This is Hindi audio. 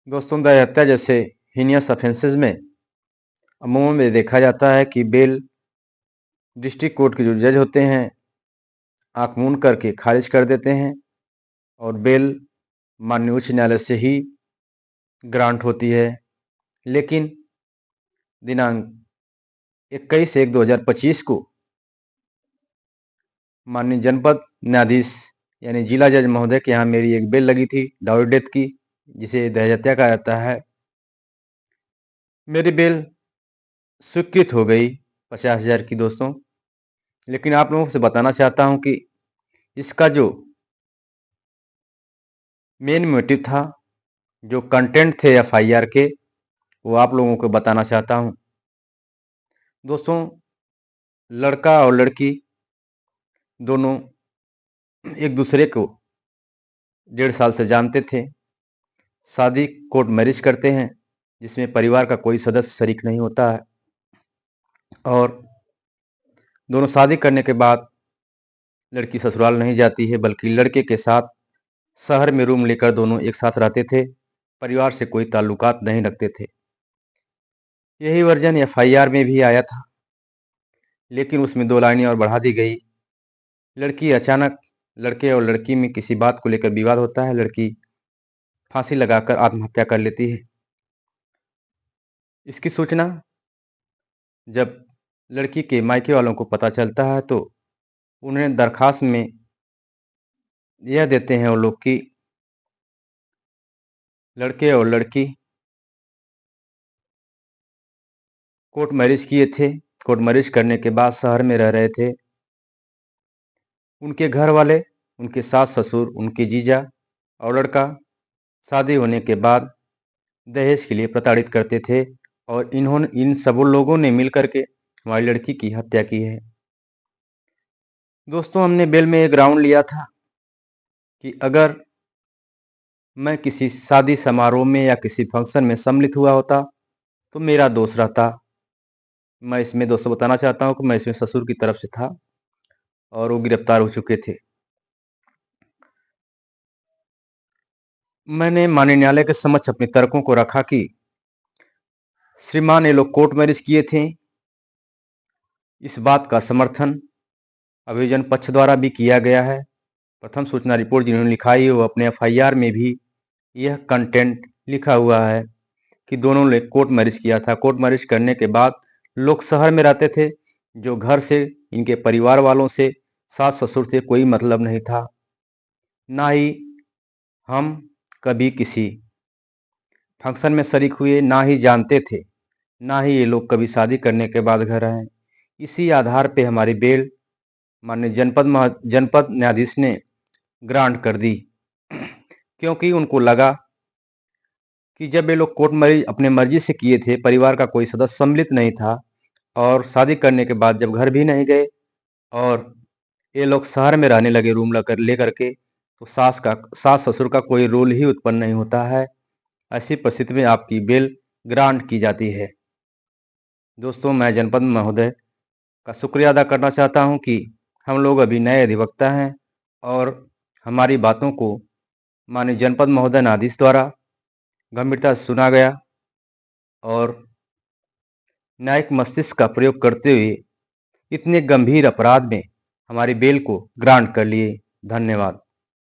दोस्तों, दहेज हत्या जैसे हीनियस ऑफेंसेस में अमूमन में देखा जाता है कि बेल डिस्ट्रिक्ट कोर्ट के जो जज होते हैं आंख मूंद करके खारिज कर देते हैं और बेल माननीय उच्च न्यायालय से ही ग्रांट होती है। लेकिन दिनांक 21/1/2025 को माननीय जनपद न्यायाधीश यानी जिला जज महोदय के यहाँ मेरी एक बेल लगी थी डाउरी डेथ की, जिसे दहेज हत्या कहा जाता है। मेरी बेल स्वीकृत हो गई 50,000 की दोस्तों। लेकिन आप लोगों से बताना चाहता हूं कि इसका जो मेन मोटिव था, जो कंटेंट थे एफआईआर के, वो आप लोगों को बताना चाहता हूं। दोस्तों, लड़का और लड़की दोनों एक दूसरे को 1.5 साल से जानते थे। शादी कोर्ट मैरिज करते हैं जिसमें परिवार का कोई सदस्य शरीक नहीं होता है और दोनों शादी करने के बाद लड़की ससुराल नहीं जाती है, बल्कि लड़के के साथ शहर में रूम लेकर दोनों एक साथ रहते थे। परिवार से कोई ताल्लुकात नहीं रखते थे। यही वर्जन एफआईआर में भी आया था, लेकिन उसमें 2 लाइनें और बढ़ा दी गई। लड़की अचानक लड़के और लड़की में किसी बात को लेकर विवाद होता है, लड़की फांसी लगाकर आत्महत्या कर लेती है। इसकी सूचना जब लड़की के मायके वालों को पता चलता है तो उन्हें दरखास्त में यह देते हैं वो लोग कि लड़के और लड़की कोर्ट मैरिज किए थे। कोर्ट मैरिज करने के बाद शहर में रह रहे थे। उनके घर वाले, उनके सास ससुर, उनके जीजा और लड़का शादी होने के बाद दहेज के लिए प्रताड़ित करते थे और इन सब लोगों ने मिलकर के हमारी लड़की की हत्या की है। दोस्तों, हमने बेल में एक राउंड लिया था कि अगर मैं किसी शादी समारोह में या किसी फंक्शन में सम्मिलित हुआ होता तो मेरा दोष रहता। मैं इसमें दोस्तों बताना चाहता हूं कि मैं इसमें ससुर की तरफ से था और वो गिरफ्तार हो चुके थे। मैंने माननीय न्यायालय के समक्ष अपने तर्कों को रखा कि श्रीमान, ये लोग कोर्ट मैरिज किए थे। इस बात का समर्थन अभियोजन पक्ष द्वारा भी किया गया है। प्रथम सूचना रिपोर्ट जिन्होंने लिखाई है वो अपने एफआईआर में भी यह कंटेंट लिखा हुआ है कि दोनों ने कोर्ट मैरिज किया था। कोर्ट मैरिज करने के बाद लोग शहर में रहते थे, जो घर से, इनके परिवार वालों से, सास ससुर से कोई मतलब नहीं था। ना ही हम कभी किसी फंक्शन में शरीक हुए, ना ही जानते थे, ना ही ये लोग कभी शादी करने के बाद घर आए। इसी आधार पे हमारी बेल माननीय जनपद न्यायाधीश ने ग्रांट कर दी, क्योंकि उनको लगा कि जब ये लोग कोर्ट मैरिज अपने मर्जी से किए थे, परिवार का कोई सदस्य सम्मिलित नहीं था और शादी करने के बाद जब घर भी नहीं गए और ये लोग शहर में रहने लगे रूम लेकर के, तो सास ससुर का कोई रोल ही उत्पन्न नहीं होता है। ऐसी परिस्थिति में आपकी बेल ग्रांट की जाती है। दोस्तों, मैं जनपद महोदय का शुक्रिया अदा करना चाहता हूं कि हम लोग अभी नए अधिवक्ता हैं और हमारी बातों को माननीय जनपद महोदय न्यायाधीश द्वारा गंभीरता से सुना गया और न्यायिक मस्तिष्क का प्रयोग करते हुए इतने गंभीर अपराध में हमारी बेल को ग्रांट कर लिए। धन्यवाद।